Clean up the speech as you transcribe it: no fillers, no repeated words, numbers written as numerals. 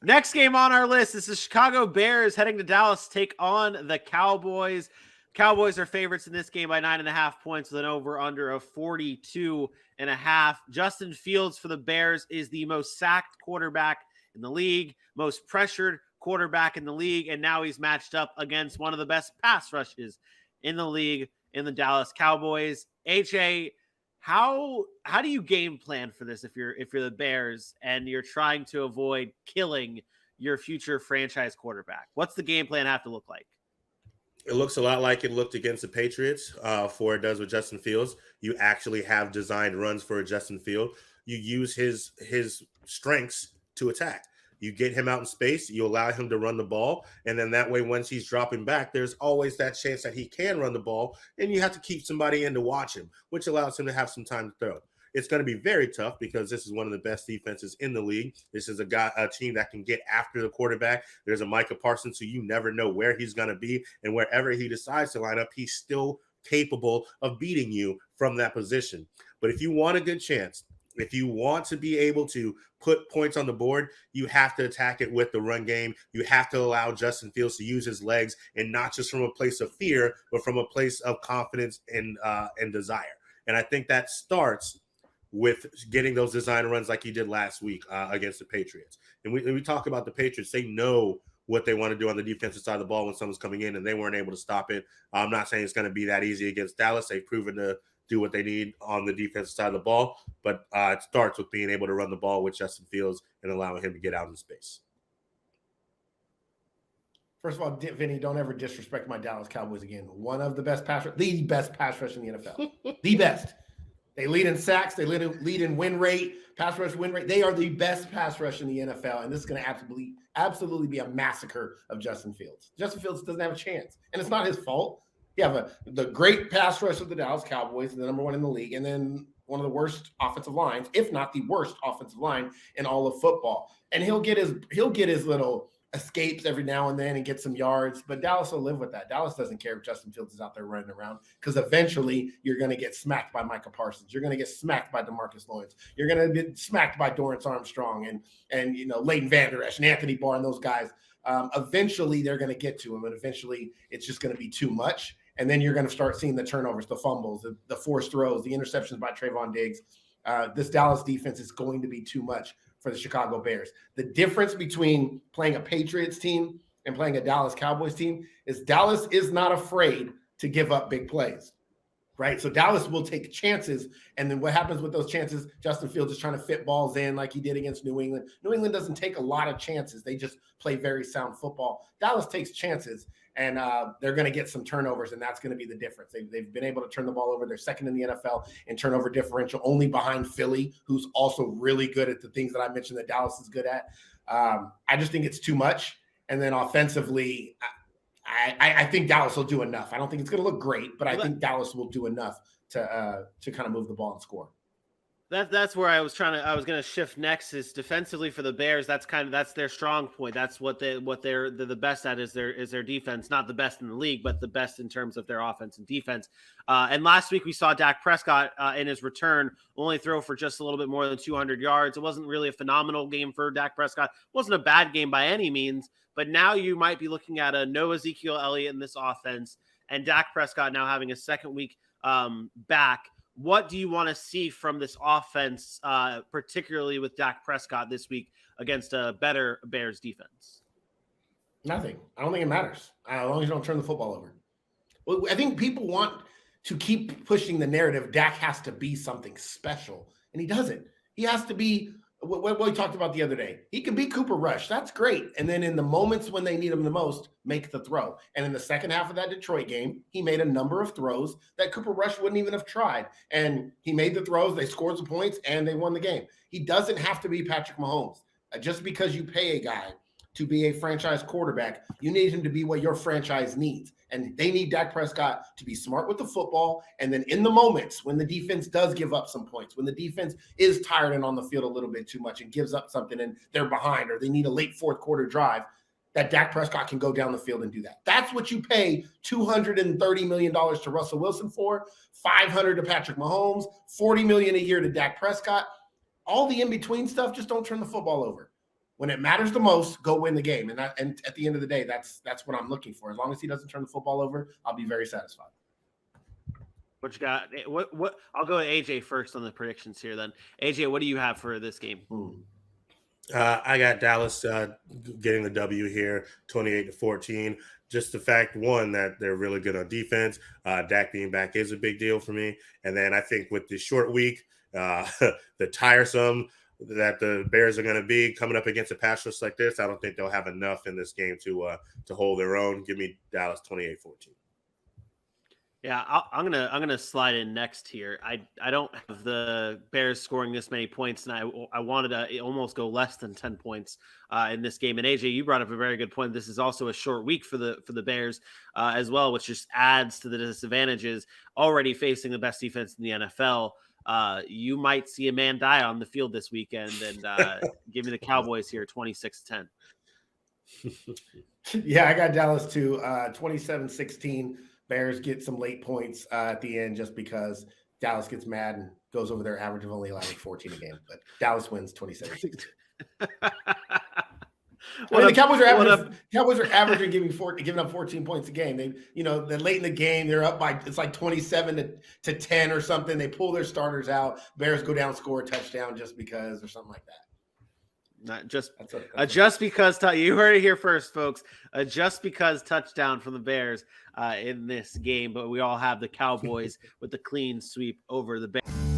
Next game on our list is the Chicago Bears heading to Dallas to take on the Cowboys. Cowboys are favorites in this game by 9.5 points with an over-under of 42.5. Justin Fields for the Bears is the most sacked quarterback in the league, most pressured quarterback in the league, and now he's matched up against one of the best pass rushes in the league in the Dallas Cowboys. HA, how do you game plan for this if you're the Bears and you're trying to avoid killing your future franchise quarterback? What's the game plan have to look like? It looks a lot like it looked against the Patriots, for it does with Justin Fields. You actually have designed runs for Justin Field. You use his strengths to attack. You get him out in space, you allow him to run the ball, and then that way, once he's dropping back, there's always that chance that he can run the ball, and you have to keep somebody in to watch him, which allows him to have some time to throw. It's going to be very tough because this is one of the best defenses in the league. This is a team that can get after the quarterback. There's a Micah Parsons, so you never know where he's going to be, and wherever he decides to line up, he's still capable of beating you from that position. But if you want a good chance, if you want to be able to put points on the board, you have to attack it with the run game. You have to allow Justin Fields to use his legs, and not just from a place of fear, but from a place of confidence and desire. And I think that starts with getting those design runs like he did last week against the Patriots. And we talk about the Patriots. They know what they want to do on the defensive side of the ball when someone's coming in, and they weren't able to stop it. I'm not saying it's going to be that easy against Dallas. They've proven to do what they need on the defensive side of the ball, but it starts with being able to run the ball with Justin Fields and allowing him to get out in space. First of all, Vinny, don't ever disrespect my Dallas Cowboys again. One of the best the best pass rush in the NFL. The best. They lead in sacks. They lead in win rate, pass rush win rate. They are the best pass rush in the NFL, and this is going to absolutely be a massacre of Justin Fields. Justin Fields doesn't have a chance, and it's not his fault. You have the great pass rush of the Dallas Cowboys, the number one in the league, and then one of the worst offensive lines, if not the worst offensive line in all of football. And he'll get his little escapes every now and then and get some yards, but Dallas will live with that. Dallas doesn't care if Justin Fields is out there running around, because eventually you're going to get smacked by Micah Parsons. You're going to get smacked by DeMarcus Lawrence. You're going to get smacked by Dorrance Armstrong and Leighton Vander Esch and Anthony Barr and those guys. Eventually they're going to get to him, and eventually it's just going to be too much. And then you're going to start seeing the turnovers, the fumbles, the forced throws, the interceptions by Trayvon Diggs. This Dallas defense is going to be too much for the Chicago Bears. The difference between playing a Patriots team and playing a Dallas Cowboys team is Dallas is not afraid to give up big plays, right? So Dallas will take chances, and then what happens with those chances? Justin Fields is trying to fit balls in like he did against New England. New England doesn't take a lot of chances. They just play very sound football. Dallas takes chances, and they're going to get some turnovers, and that's going to be the difference. They've been able to turn the ball over. They're second in the NFL in turnover differential, only behind Philly, who's also really good at the things that I mentioned that Dallas is good at. I just think it's too much. And then offensively, I think Dallas will do enough. I don't think it's going to look great, but I think Dallas will do enough to kind of move the ball and score. That's where I was going to shift next, is defensively for the Bears. That's their strong point. That's what they're the best at is their defense. Not the best in the league, but the best in terms of their offense and defense. And last week we saw Dak Prescott in his return only throw for just a little bit more than 200 yards. It wasn't really a phenomenal game for Dak Prescott. It wasn't a bad game by any means, but now you might be looking at a no Ezekiel Elliott in this offense, and Dak Prescott now having a second week back. What do you want to see from this offense, particularly with Dak Prescott this week against a better Bears defense? Nothing. I don't think it matters as long as you don't turn the football over. Well, I think people want to keep pushing the narrative. Dak has to be something special, and he doesn't. He has to be what we talked about the other day. He can be Cooper Rush. That's great. And then in the moments when they need him the most, make the throw. And in the second half of that Detroit game, he made a number of throws that Cooper Rush wouldn't even have tried. And he made the throws, they scored some points, and they won the game. He doesn't have to be Patrick Mahomes. Just because you pay a guy to be a franchise quarterback, you need him to be what your franchise needs. And they need Dak Prescott to be smart with the football. And then in the moments when the defense does give up some points, when the defense is tired and on the field a little bit too much and gives up something and they're behind, or they need a late fourth quarter drive, that Dak Prescott can go down the field and do that. That's what you pay $230 million to Russell Wilson for, $500 to Patrick Mahomes, $40 million a year to Dak Prescott. All the in-between stuff, just don't turn the football over. when it matters the most, go win the game. And at the end of the day, that's what I'm looking for. As long as he doesn't turn the football over, I'll be very satisfied. What you got? What? I'll go with AJ first on the predictions here. Then AJ, what do you have for this game? I got Dallas getting the W here, 28-14. Just the fact, one, that they're really good on defense. Dak being back is a big deal for me. And then I think with the short week, the tiresome that the Bears are going to be coming up against a pass rush like this, I don't think they'll have enough in this game to hold their own. Give me Dallas 28-14. Yeah, I'm gonna slide in next here. I don't have the Bears scoring this many points, and I wanted to almost go less than 10 points in this game. And AJ, you brought up a very good point. This is also a short week for the Bears as well, which just adds to the disadvantages already facing the best defense in the NFL. You might see a man die on the field this weekend, and give me the Cowboys here, 26-10. Yeah, I got Dallas too, 27-16. Bears get some late points at the end just because Dallas gets mad and goes over their average of only allowing 14 a game. But Dallas wins 27-16. The Cowboys are averaging giving up 14 points a game. They, they're late in the game. They're up by, it's like 27 to 10 or something. They pull their starters out. Bears go down, score a touchdown just because or something like that. Not just just because you heard it here first, folks. Just because touchdown from the Bears in this game, but we all have the Cowboys with the clean sweep over the Bears.